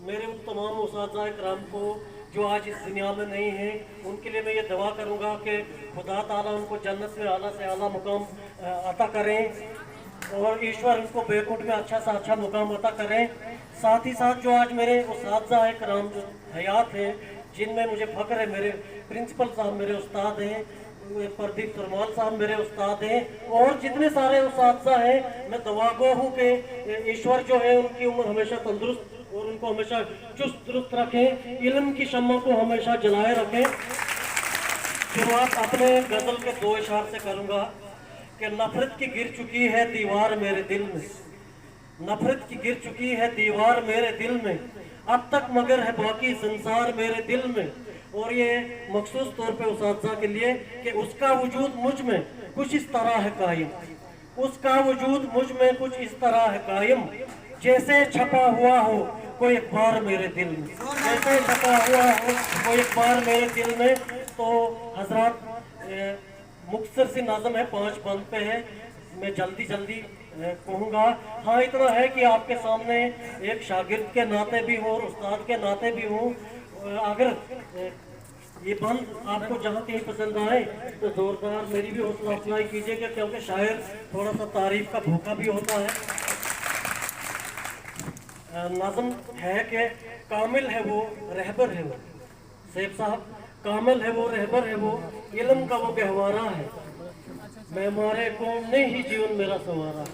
मेरे उन तमाम उस्ताद इकराम को जो आज इस दुनिया में नहीं है, उनके लिए मैं ये दुआ करूँगा कि खुदा ताला उनको जन्नत में आला से आला मुकाम अता करें और ईश्वर उनको बेकुट में अच्छा से अच्छा मुकाम अता करें। साथ ही साथ जो आज मेरे उस्ताद इकराम जो हयात हैं, जिनमें मुझे फ़ख्र है, मेरे प्रिंसिपल साहब मेरे उस्ताद हैं, प्रदीप सरमाल साहब मेरे उस्ताद हैं, और जितने सारे उस्ताद हैं, मैं दुआ गो हूँ कि ईश्वर जो है उनकी उम्र हमेशा तंदुरुस्त और उनको हमेशा चुस्त दुरुस्त रखें, इल्म की शम्मा को हमेशा जलाए रखें। शुरुआत अपने गज़ल के दो इशार से करूँगा कि नफरत की गिर चुकी है दीवार मेरे दिल में, नफरत की गिर चुकी है दीवार मेरे दिल में, अब तक मगर है बाकी संसार मेरे दिल में। और ये मखसूस तौर पे उस्ताद के लिए कि उसका वजूद मुझ में कुछ इस तरह है कायम, उसका वजूद मुझ में कुछ इस तरह है कायम, जैसे छपा हुआ हो कोई अखबार मेरे दिल में, जैसे छपा हुआ हो कोई अखबार मेरे दिल में। तो हजरत मुख्तसर सी नाज़म है, 5 बंद पे है, मैं जल्दी कहूँगा। हाँ, इतना है कि आपके सामने एक शागिर्द के नाते भी हूँ और उस्ताद के नाते भी हूँ। अगर ये बंद आपको जहाँ कहीं पसंद आए तो जोरदार मेरी भी हौसला अफजाई कीजिएगा, क्योंकि शायर थोड़ा सा तारीफ का भूखा भी होता है। नाज़म है कि कामिल है वो रहबर है वो, सेब साहब, कामिल है वो रहबर है वो, इल्म का वो गहवारा है, मैं मारे कौम ने ही जीवन मेरा संवारा।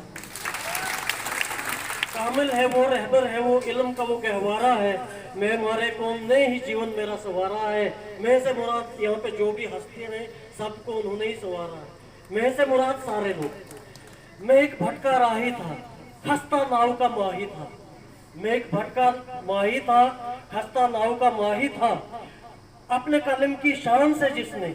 कामिल है वो रहबर है वो, इल्म का वो गहवारा है, मैं मारे कौम ने ही जीवन मेरा संवारा है। मैं से मुराद यहाँ पे जो भी हस्ती हैं सबको उन्होंने ही संवारा है। मैं से मुराद सारे लोग। मैं एक भटका राही था, खस्ता नाव का माही था, मैं एक भटका माही था, खस्ता नाव का माही था। अपने कलम की शान से जिसने,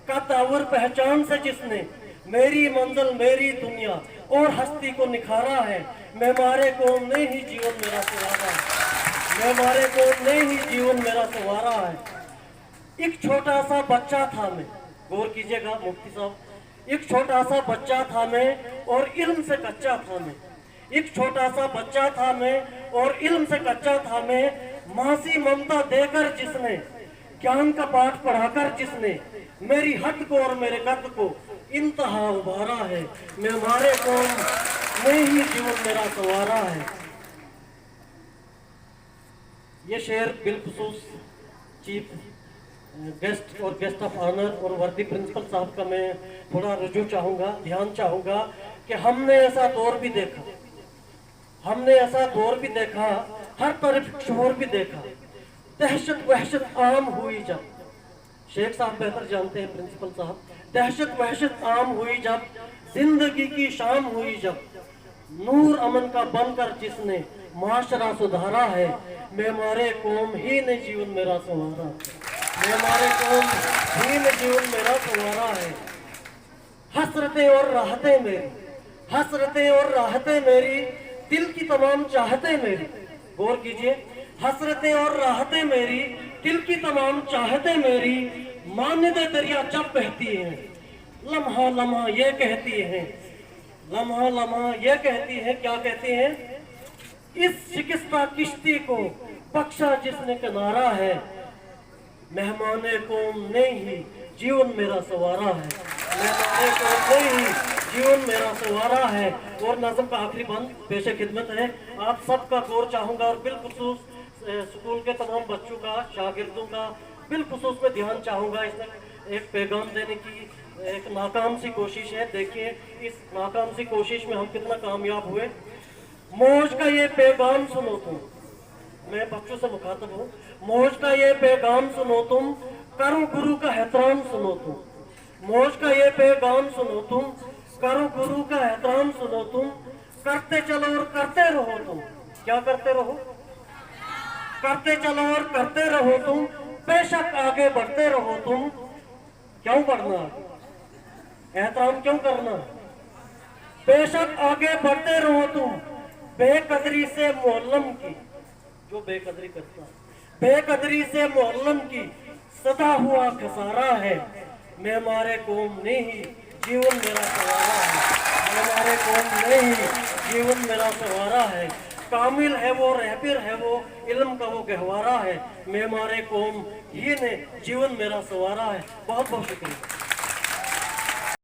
कद्दावर पहचान से जिसने, मेरी मंजिल मेरी दुनिया और हस्ती को निखारा है, मैं मारे कौम ने ही जीवन मेरा संवारा है, मैं मारे कौम ने ही जीवन मेरा संवारा है। एक छोटा सा बच्चा था मैं, गौर कीजिएगा मुफ्ती साहब, एक छोटा सा बच्चा था मैं और इल्म से कच्चा था मैं, एक छोटा सा बच्चा था मैं और इल्म से कच्चा था मैं। मासी ममता देकर जिसने, ज्ञान का पाठ पढ़ाकर जिसने, मेरी हद को और मेरे कद को इंतहा उभारा है, मैं मारे कौम ने ही जीवन मेरा संवारा है। ये शेर बिलखुसूस चीफ गेस्ट और गेस्ट ऑफ ऑनर और वर्दी प्रिंसिपल साहब का मैं थोड़ा रुजू चाहूँगा, ध्यान चाहूँगा कि हमने ऐसा दौर भी देखा, हमने ऐसा दौर भी देखा, हर तरफ शोर भी देखा, दहशत वहशत आम हुई जब, शेख साहब बेहतर जानते हैं प्रिंसिपल साहब, दहशत वहशत आम हुई जब, जिंदगी की शाम हुई जब, नूर अमन का बनकर जिसने माशरा सुधारा है, मैं मारे कौम ही ने जीवन मेरा संवारा, मैं मारे कौम ही ने जीवन मेरा संवारा है। हसरतें और राहतें मेरी, हसरतें और राहतें मेरी, दिल की तमाम चाहतें मेरी, गौर कीजिए, हसरतें और राहतें मेरी, दिल की तमाम चाहतें मेरी, मानदे दरिया जब बहती हैं, लम्हा लम्हा ये कहती हैं, लम्हा लम्हा ये कहती हैं, क्या कहती हैं, इस शिकस्ता किश्ती को बख्शा जिसने किनारा है, मेहमाने कौम ने ही जीवन मेरा संवारा है, मेहमाने कौम ने ही जीवन मेरा संवारा है। और नज़म का आखिरी बंद पेशे खिदमत है, आप सबका गौर चाहूँगा और बिलखुसूस स्कूल के तमाम बच्चों का, शागिर्दों का बिलखुसूस में ध्यान चाहूँगा। इसमें एक पैगाम देने की एक नाकाम सी कोशिश है, देखिए इस नाकाम सी कोशिश में हम कितना कामयाब हुए। मौज का ये पैगाम सुनो तुम, मैं बच्चों से मुखातब हूँ, मौज का ये पैगाम सुनो तुम, करो गुरु का एहतराम सुनो तुम, मौज का ये पैगाम सुनो तुम, करो गुरु का एहतराम सुनो तुम, करते चलो और करते रहो तुम, क्या करते रहो, करते चलो और करते रहो तुम, बेशक आगे बढ़ते रहो तुम। क्यों बढ़ना, एहतराम क्यों करना, बेशक आगे बढ़ते रहो तुम, बेकदरी से मोहल्लम की, जो बेकदरी करता है, बेकदरी से मोहल्लम की सदा हुआ खसारा है, मैं मारे कौम ने ही जीवन मेरा संवारा है, मैं मारे कौम ने ही जीवन मेरा संवारा है। कामिल है वो, रहबिर है वो, इल्म का वो गहवारा है, मैं मारे कौम ये ने जीवन मेरा सवारा है। बहुत बहुत शुक्रिया।